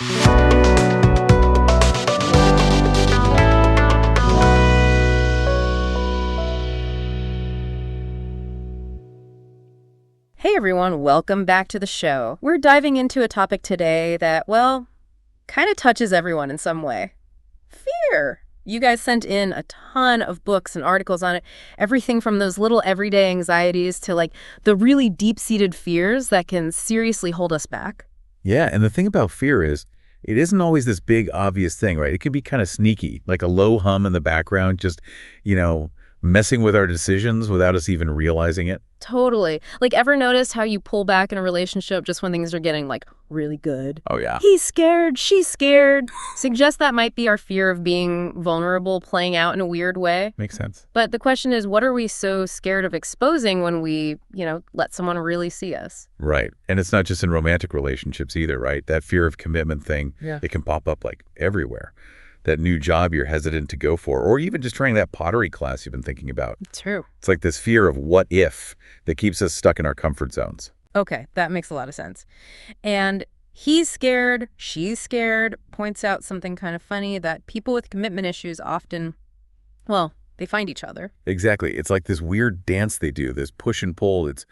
Hey everyone, welcome back to the show. We're diving into a topic today that, well, kind of touches everyone in some way. Fear. You guys sent in a ton of books and articles on it. Everything from those little everyday anxieties to the really deep-seated fears that can seriously hold us back. Yeah, and the thing about fear is it isn't always this big, obvious thing, right? It can be kind of sneaky, like a low hum in the background, just, messing with our decisions without us even realizing it. Totally. Ever noticed how you pull back in a relationship just when things are getting, really good? Oh, yeah. He's scared, she's scared. Suggest that might be our fear of being vulnerable playing out in a weird way. Makes sense. But the question is, what are we so scared of exposing when we, let someone really see us? Right. And it's not just in romantic relationships either, right? That fear of commitment thing, it can pop up everywhere. That new job you're hesitant to go for, or even just trying that pottery class you've been thinking about. True. It's like this fear of what if that keeps us stuck in our comfort zones. Okay, that makes a lot of sense. And he's scared, she's scared, points out something kind of funny, that people with commitment issues often, well, they find each other. Exactly. It's like this weird dance they do, this push and pull. It's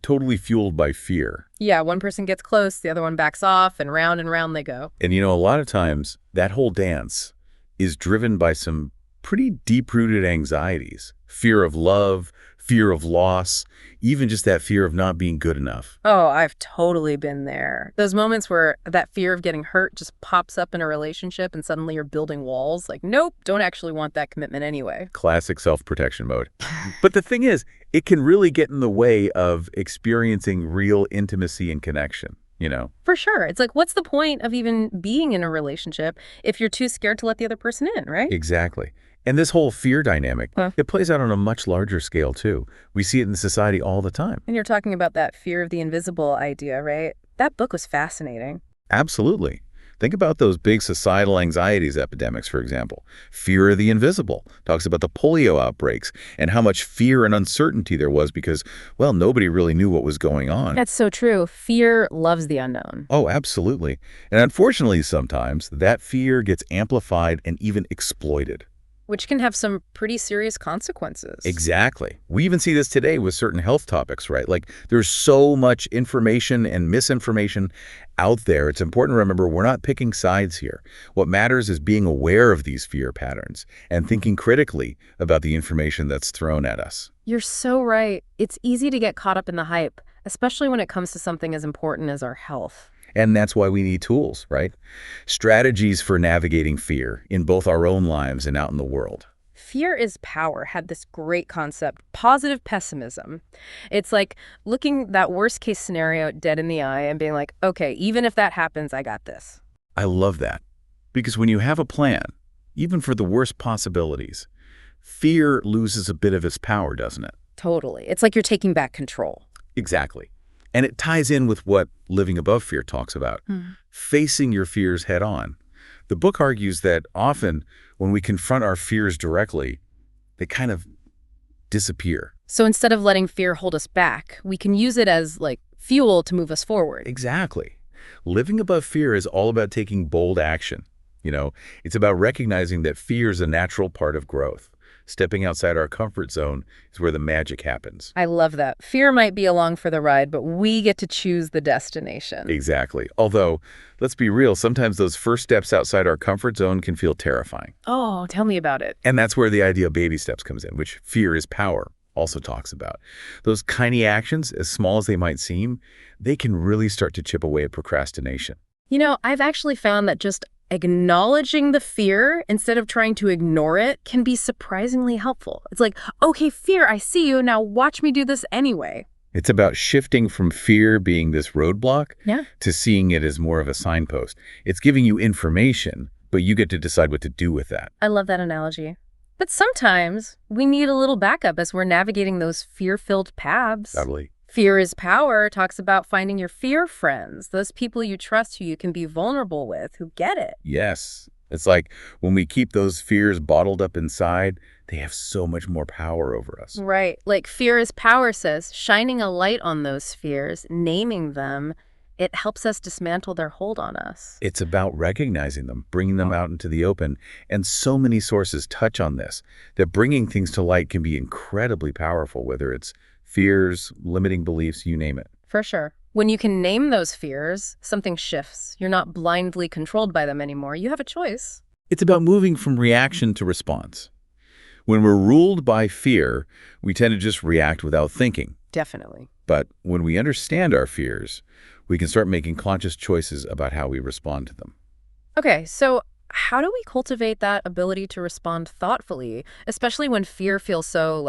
totally fueled by fear. Yeah, one person gets close, the other one backs off, and round they go. And a lot of times that whole dance is driven by some pretty deep-rooted anxieties. Fear of love, fear of loss, even just that fear of not being good enough. Oh, I've totally been there. Those moments where that fear of getting hurt just pops up in a relationship and suddenly you're building walls. Nope, don't actually want that commitment anyway. Classic self-protection mode. But the thing is, it can really get in the way of experiencing real intimacy and connection, For sure. It's what's the point of even being in a relationship if you're too scared to let the other person in, right? Exactly. And this whole fear dynamic, it plays out on a much larger scale, too. We see it in society all the time. And you're talking about that fear of the invisible idea, right? That book was fascinating. Absolutely. Think about those big societal anxieties epidemics, for example. Fear of the invisible talks about the polio outbreaks and how much fear and uncertainty there was because, well, nobody really knew what was going on. That's so true. Fear loves the unknown. Oh, absolutely. And unfortunately, sometimes that fear gets amplified and even exploited. Which can have some pretty serious consequences. Exactly. We even see this today with certain health topics, right? There's so much information and misinformation out there. It's important to remember we're not picking sides here. What matters is being aware of these fear patterns and thinking critically about the information that's thrown at us. You're so right. It's easy to get caught up in the hype, especially when it comes to something as important as our health. And that's why we need tools, right? Strategies for navigating fear in both our own lives and out in the world. Fear is Power had this great concept, positive pessimism. It's looking that worst case scenario dead in the eye and being okay, even if that happens, I got this. I love that. Because when you have a plan, even for the worst possibilities, fear loses a bit of its power, doesn't it? Totally. It's you're taking back control. Exactly. And it ties in with what Living Above Fear talks about, facing your fears head on. The book argues that often when we confront our fears directly, they kind of disappear. So instead of letting fear hold us back, we can use it as fuel to move us forward. Exactly. Living Above Fear is all about taking bold action. It's about recognizing that fear is a natural part of growth. Stepping outside our comfort zone is where the magic happens. I love that. Fear might be along for the ride, but we get to choose the destination. Exactly. Although, let's be real, sometimes those first steps outside our comfort zone can feel terrifying. Oh, tell me about it. And that's where the idea of baby steps comes in, which Fear is Power also talks about. Those tiny actions, as small as they might seem, they can really start to chip away at procrastination. I've actually found that just acknowledging the fear instead of trying to ignore it can be surprisingly helpful. It's okay, fear, I see you. Now watch me do this anyway. It's about shifting from fear being this roadblock to seeing it as more of a signpost. It's giving you information, but you get to decide what to do with that. I love that analogy. But sometimes we need a little backup as we're navigating those fear-filled paths. Totally. Fear is Power talks about finding your fear friends, those people you trust who you can be vulnerable with, who get it. Yes. It's when we keep those fears bottled up inside, they have so much more power over us. Right. Fear is Power says, shining a light on those fears, naming them, It helps us dismantle their hold on us. It's about recognizing them, bringing them out into the open. And so many sources touch on this, that bringing things to light can be incredibly powerful, whether it's fears, limiting beliefs, you name it. For sure. When you can name those fears, something shifts. You're not blindly controlled by them anymore. You have a choice. It's about moving from reaction to response. When we're ruled by fear, we tend to just react without thinking. Definitely. But when we understand our fears, we can start making conscious choices about how we respond to them. Okay, so how do we cultivate that ability to respond thoughtfully, especially when fear feels so,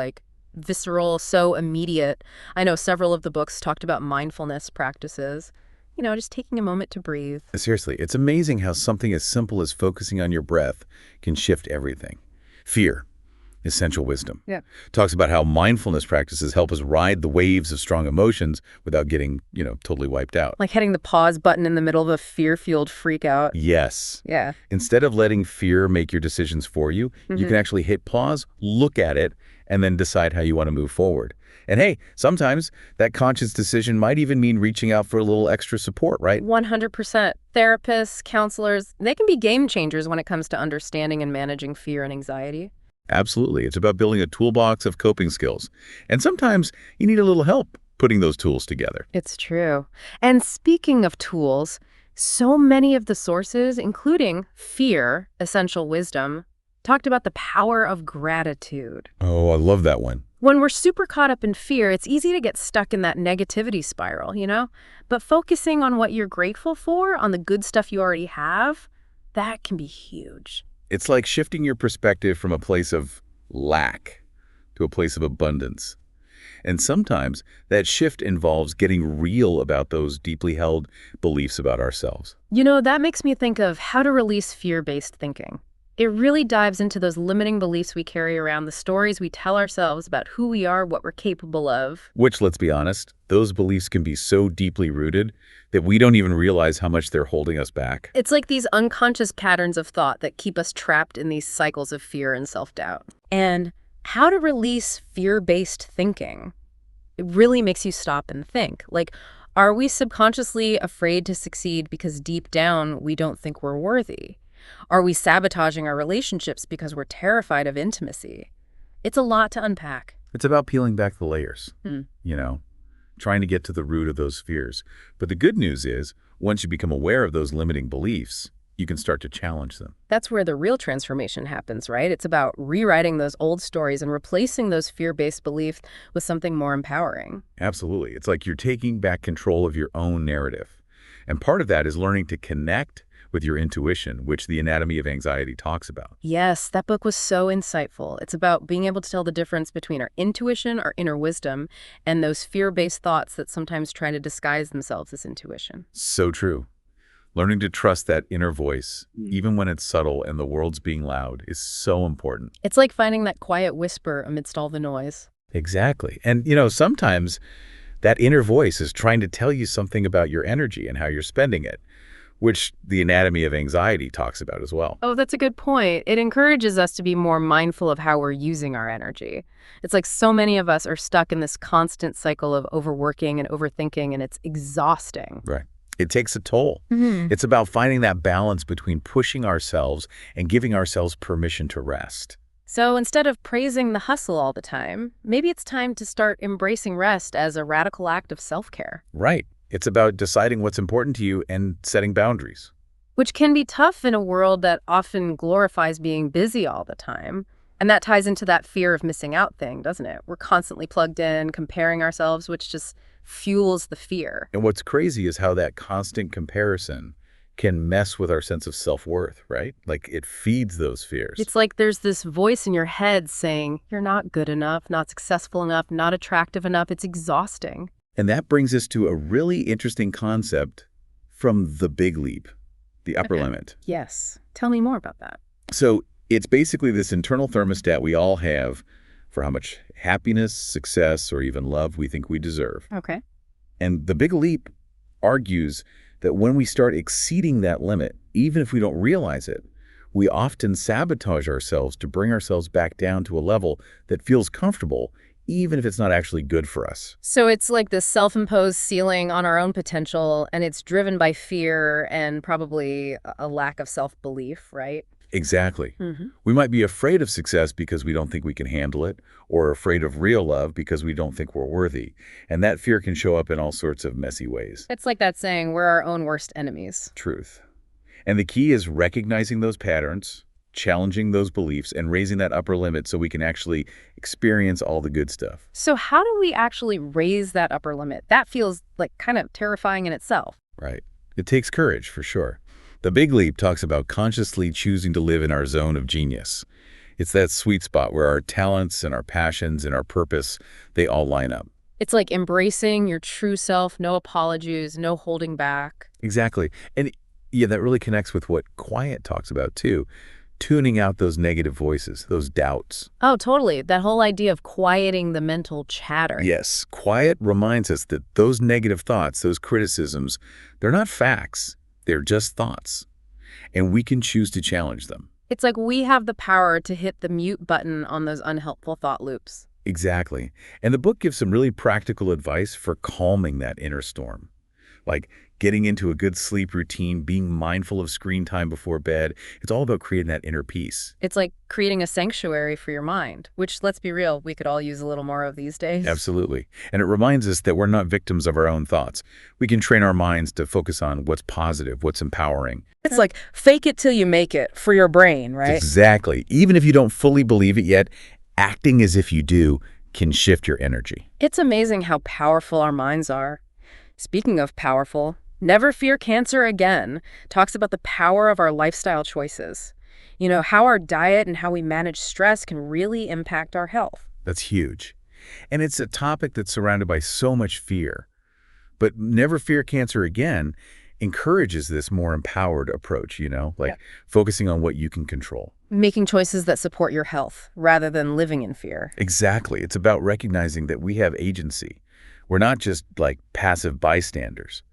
visceral, so immediate? I know several of the books talked about mindfulness practices. Just taking a moment to breathe. Seriously, it's amazing how something as simple as focusing on your breath can shift everything. Fear, essential wisdom, Yeah. talks about how mindfulness practices help us ride the waves of strong emotions without getting, totally wiped out. Like hitting the pause button in the middle of a fear-fueled freak out. Yes. Yeah. Instead of letting fear make your decisions for you, you can actually hit pause, look at it, and then decide how you want to move forward. And hey, sometimes that conscious decision might even mean reaching out for a little extra support, right? 100%. Therapists, counselors, they can be game changers when it comes to understanding and managing fear and anxiety. Absolutely. It's about building a toolbox of coping skills. And sometimes you need a little help putting those tools together. It's true. And speaking of tools, so many of the sources, including Fear, Essential Wisdom, talked about the power of gratitude. Oh, I love that one. When we're super caught up in fear, it's easy to get stuck in that negativity spiral, But focusing on what you're grateful for, on the good stuff you already have, that can be huge. It's like shifting your perspective from a place of lack to a place of abundance. And sometimes that shift involves getting real about those deeply held beliefs about ourselves. That makes me think of how to release fear-based thinking. It really dives into those limiting beliefs we carry around, the stories we tell ourselves about who we are, what we're capable of. Which, let's be honest, those beliefs can be so deeply rooted that we don't even realize how much they're holding us back. It's like these unconscious patterns of thought that keep us trapped in these cycles of fear and self-doubt. And how to release fear-based thinking. It really makes you stop and think. Are we subconsciously afraid to succeed because deep down we don't think we're worthy? Are we sabotaging our relationships because we're terrified of intimacy? It's a lot to unpack. It's about peeling back the layers, trying to get to the root of those fears. But the good news is, once you become aware of those limiting beliefs, you can start to challenge them. That's where the real transformation happens, right? It's about rewriting those old stories and replacing those fear-based beliefs with something more empowering. Absolutely. It's like you're taking back control of your own narrative. And part of that is learning to connect with your intuition, which the Anatomy of Anxiety talks about. Yes, that book was so insightful. It's about being able to tell the difference between our intuition, our inner wisdom, and those fear-based thoughts that sometimes try to disguise themselves as intuition. So true. Learning to trust that inner voice, even when it's subtle and the world's being loud, is so important. It's like finding that quiet whisper amidst all the noise. Exactly. And, sometimes that inner voice is trying to tell you something about your energy and how you're spending it, which the Anatomy of Anxiety talks about as well. Oh, that's a good point. It encourages us to be more mindful of how we're using our energy. It's like so many of us are stuck in this constant cycle of overworking and overthinking, and it's exhausting. Right. It takes a toll. It's about finding that balance between pushing ourselves and giving ourselves permission to rest. So instead of praising the hustle all the time, maybe it's time to start embracing rest as a radical act of self-care. Right. It's about deciding what's important to you and setting boundaries. Which can be tough in a world that often glorifies being busy all the time. And that ties into that fear of missing out thing, doesn't it? We're constantly plugged in, comparing ourselves, which just fuels the fear. And what's crazy is how that constant comparison can mess with our sense of self-worth, right? Like it feeds those fears. It's like there's this voice in your head saying, you're not good enough, not successful enough, not attractive enough. It's exhausting. And that brings us to a really interesting concept from the big leap, the upper limit. Yes. Tell me more about that. So it's basically this internal thermostat we all have for how much happiness, success, or even love we think we deserve. Okay. And the big leap argues that when we start exceeding that limit, even if we don't realize it, we often sabotage ourselves to bring ourselves back down to a level that feels comfortable, even if it's not actually good for us. So it's like this self-imposed ceiling on our own potential, and it's driven by fear and probably a lack of self-belief, right? Exactly. Hmm. We might be afraid of success because we don't think we can handle it, or afraid of real love because we don't think we're worthy. And that fear can show up in all sorts of messy ways. It's like that saying, we're our own worst enemies. Truth. And the key is recognizing those patterns, challenging those beliefs, and raising that upper limit so we can actually experience all the good stuff. So how do we actually raise that upper limit? That feels like kind of terrifying in itself. Right. It takes courage, for sure. The Big Leap talks about consciously choosing to live in our zone of genius. It's that sweet spot where our talents and our passions and our purpose, they all line up. It's like embracing your true self, no apologies, no holding back. Exactly. And yeah, that really connects with what Quiet talks about too. Tuning out those negative voices, those doubts. Oh, totally. That whole idea of quieting the mental chatter. Yes, Quiet reminds us that those negative thoughts, those criticisms, they're not facts. They're just thoughts. And we can choose to challenge them. It's like we have the power to hit the mute button on those unhelpful thought loops. Exactly. And the book gives some really practical advice for calming that inner storm. Like getting into a good sleep routine, being mindful of screen time before bed. It's all about creating that inner peace. It's like creating a sanctuary for your mind, which, let's be real, we could all use a little more of these days. Absolutely. And it reminds us that we're not victims of our own thoughts. We can train our minds to focus on what's positive, what's empowering. It's like fake it till you make it for your brain, right? Exactly. Even if you don't fully believe it yet, acting as if you do can shift your energy. It's amazing how powerful our minds are. Speaking of powerful, Never Fear Cancer Again talks about the power of our lifestyle choices. You know, how our diet and how we manage stress can really impact our health. That's huge. And it's a topic that's surrounded by so much fear. But Never Fear Cancer Again encourages this more empowered approach, like focusing on what you can control. Making choices that support your health rather than living in fear. Exactly. It's about recognizing that we have agency. We're not just like passive bystanders.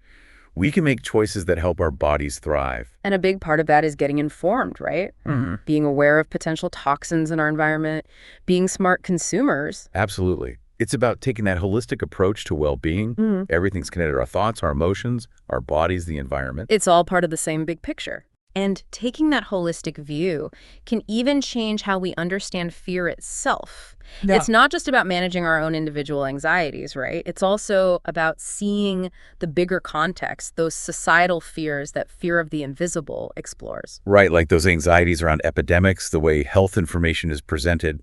We can make choices that help our bodies thrive. And a big part of that is getting informed, right? Mm-hmm. Being aware of potential toxins in our environment, being smart consumers. Absolutely. It's about taking that holistic approach to well-being. Mm-hmm. Everything's connected, our thoughts, our emotions, our bodies, the environment. It's all part of the same big picture. And taking that holistic view can even change how we understand fear itself. Yeah. It's not just about managing our own individual anxieties, right? It's also about seeing the bigger context, those societal fears that Fear of the Invisible explores. Right, like those anxieties around epidemics, the way health information is presented,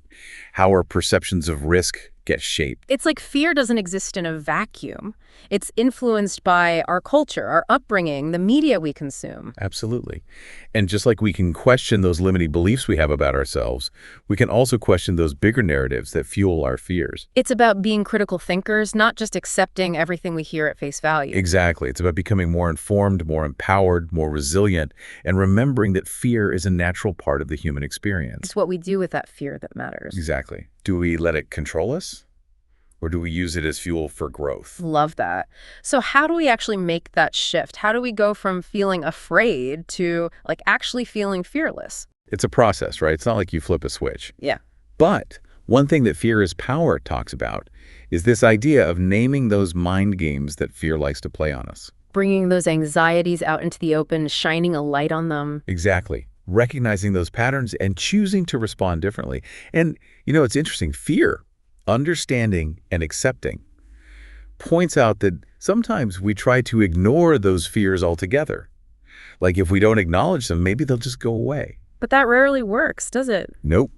how our perceptions of risk get shaped. It's like fear doesn't exist in a vacuum. It's influenced by our culture, our upbringing, the media we consume. Absolutely. And just like we can question those limiting beliefs we have about ourselves, we can also question those bigger narratives that fuel our fears. It's about being critical thinkers, not just accepting everything we hear at face value. Exactly. It's about becoming more informed, more empowered, more resilient, and remembering that fear is a natural part of the human experience. It's what we do with that fear that matters. Exactly. Do we let it control us? Or do we use it as fuel for growth? Love that. So how do we actually make that shift? How do we go from feeling afraid to actually feeling fearless? It's a process, right? It's not like you flip a switch. Yeah. But one thing that Fear is Power talks about is this idea of naming those mind games that fear likes to play on us. Bringing those anxieties out into the open, shining a light on them. Exactly. Recognizing those patterns and choosing to respond differently. And, it's interesting. Fear, understanding and accepting, points out that sometimes we try to ignore those fears altogether. Like if we don't acknowledge them, maybe they'll just go away. But that rarely works, does it? Nope.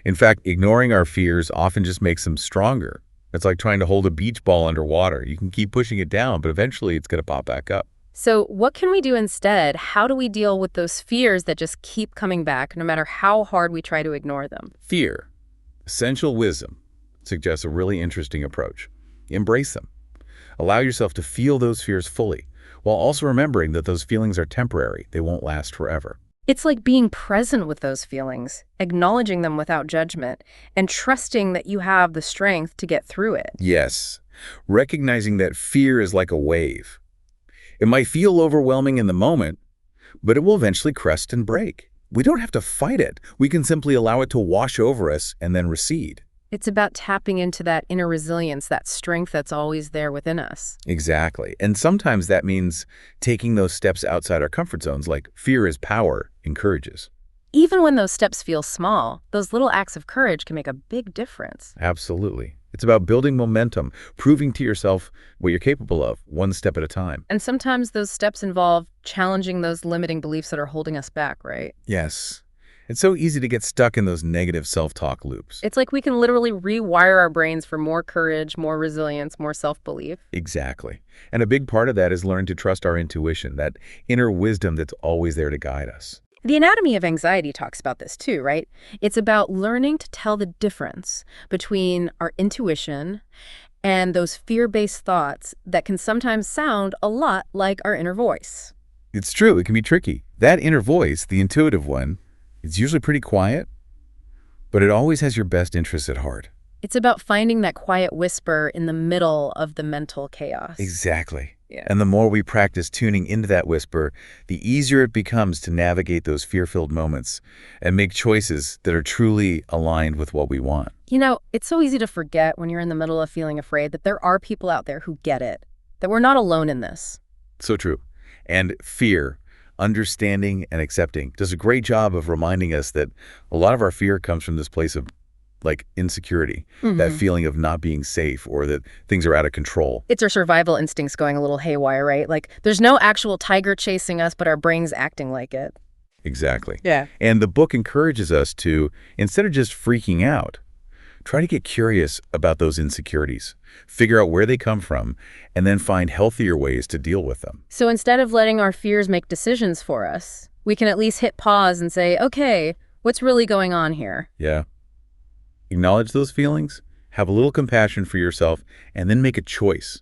In fact, ignoring our fears often just makes them stronger. It's like trying to hold a beach ball underwater. You can keep pushing it down, but eventually it's going to pop back up. So what can we do instead? How do we deal with those fears that just keep coming back, no matter how hard we try to ignore them? Fear, essential wisdom, suggests a really interesting approach. Embrace them. Allow yourself to feel those fears fully, while also remembering that those feelings are temporary. They won't last forever. It's like being present with those feelings, acknowledging them without judgment, and trusting that you have the strength to get through it. Yes, recognizing that fear is like a wave. It might feel overwhelming in the moment, but it will eventually crest and break. We don't have to fight it. We can simply allow it to wash over us and then recede. It's about tapping into that inner resilience, that strength that's always there within us. Exactly. And sometimes that means taking those steps outside our comfort zones, like fear is power encourages. Even when those steps feel small, those little acts of courage can make a big difference. Absolutely. It's about building momentum, proving to yourself what you're capable of, one step at a time. And sometimes those steps involve challenging those limiting beliefs that are holding us back, right? Yes. It's so easy to get stuck in those negative self-talk loops. It's like we can literally rewire our brains for more courage, more resilience, more self-belief. Exactly. And a big part of that is learning to trust our intuition, that inner wisdom that's always there to guide us. The anatomy of anxiety talks about this too, right? It's about learning to tell the difference between our intuition and those fear-based thoughts that can sometimes sound a lot like our inner voice. It's true, it can be tricky. That inner voice, the intuitive one, it's usually pretty quiet, but it always has your best interests at heart. It's about finding that quiet whisper in the middle of the mental chaos. Exactly. Yeah. And the more we practice tuning into that whisper, the easier it becomes to navigate those fear-filled moments and make choices that are truly aligned with what we want. You know, it's so easy to forget when you're in the middle of feeling afraid that there are people out there who get it, that we're not alone in this. So true. And fear, understanding and accepting, does a great job of reminding us that a lot of our fear comes from this place of insecurity, that feeling of not being safe or that things are out of control. It's our survival instincts going a little haywire, right? Like there's no actual tiger chasing us, but our brain's acting like it. Exactly. Yeah. And the book encourages us to, instead of just freaking out, try to get curious about those insecurities, figure out where they come from, and then find healthier ways to deal with them. So instead of letting our fears make decisions for us, we can at least hit pause and say, okay, what's really going on here? Yeah. Acknowledge those feelings, have a little compassion for yourself, and then make a choice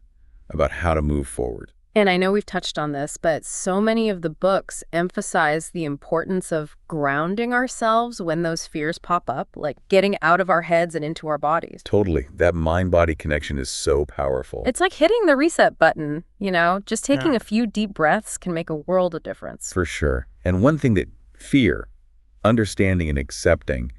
about how to move forward. And I know we've touched on this, but so many of the books emphasize the importance of grounding ourselves when those fears pop up, like getting out of our heads and into our bodies. Totally. That mind-body connection is so powerful. It's like hitting the reset button, you know? Just taking a few deep breaths can make a world of difference. For sure. And one thing that fear, understanding and accepting,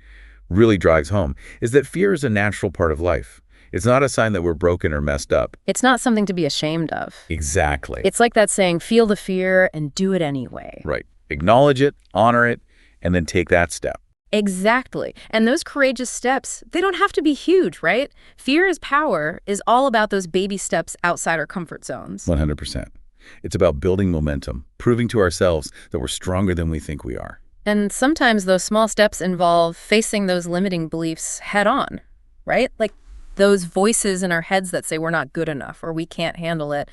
really drives home is that fear is a natural part of life. It's not a sign that we're broken or messed up. It's not something to be ashamed of. Exactly. It's like that saying, feel the fear and do it anyway. Right. Acknowledge it, honor it, and then take that step. Exactly. And those courageous steps, they don't have to be huge, right? Fear is power is all about those baby steps outside our comfort zones. 100%. It's about building momentum, proving to ourselves that we're stronger than we think we are. And sometimes those small steps involve facing those limiting beliefs head on, right? Like those voices in our heads that say we're not good enough or we can't handle it.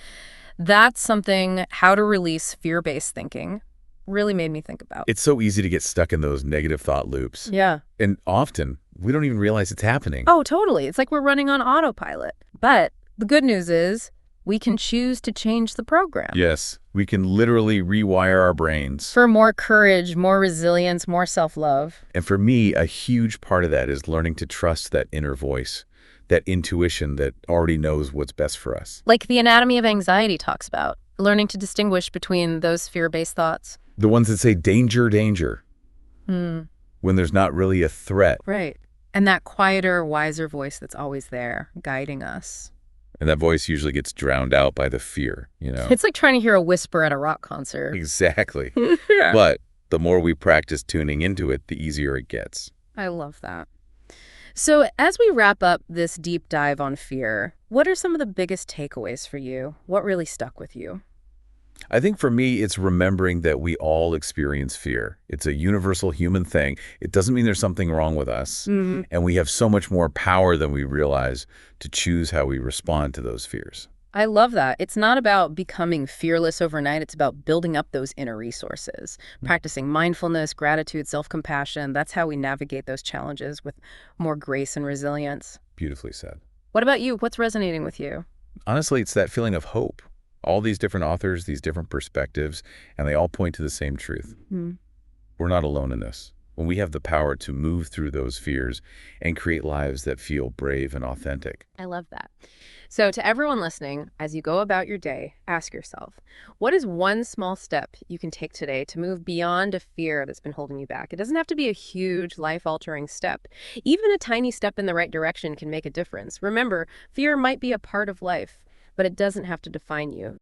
That's something How to Release Fear-Based Thinking really made me think about. It's so easy to get stuck in those negative thought loops. Yeah. And often, we don't even realize it's happening. Oh, totally. It's like we're running on autopilot. But the good news is we can choose to change the program. Yes, we can literally rewire our brains. For more courage, more resilience, more self-love. And for me, a huge part of that is learning to trust that inner voice, that intuition that already knows what's best for us. Like the anatomy of anxiety talks about, learning to distinguish between those fear-based thoughts. The ones that say, danger, danger, Hmm. when there's not really a threat. Right. And that quieter, wiser voice that's always there, guiding us. And that voice usually gets drowned out by the fear, you know? It's like trying to hear a whisper at a rock concert. Exactly. Yeah. But the more we practice tuning into it, the easier it gets. I love that. So as we wrap up this deep dive on fear, what are some of the biggest takeaways for you? What really stuck with you? I think for me, it's remembering that we all experience fear. It's a universal human thing. It doesn't mean there's something wrong with us. Mm-hmm. And we have so much more power than we realize to choose how we respond to those fears. I love that. It's not about becoming fearless overnight. It's about building up those inner resources, practicing mindfulness, gratitude, self-compassion. That's how we navigate those challenges with more grace and resilience. Beautifully said. What about you? What's resonating with you? Honestly, it's that feeling of hope. All these different authors, these different perspectives, and they all point to the same truth. Mm. We're not alone in this. when we have the power to move through those fears and create lives that feel brave and authentic. I love that. So, to everyone listening, as you go about your day, ask yourself, what is one small step you can take today to move beyond a fear that's been holding you back? It doesn't have to be a huge, life-altering step. Even a tiny step in the right direction can make a difference. Remember, fear might be a part of life, but it doesn't have to define you.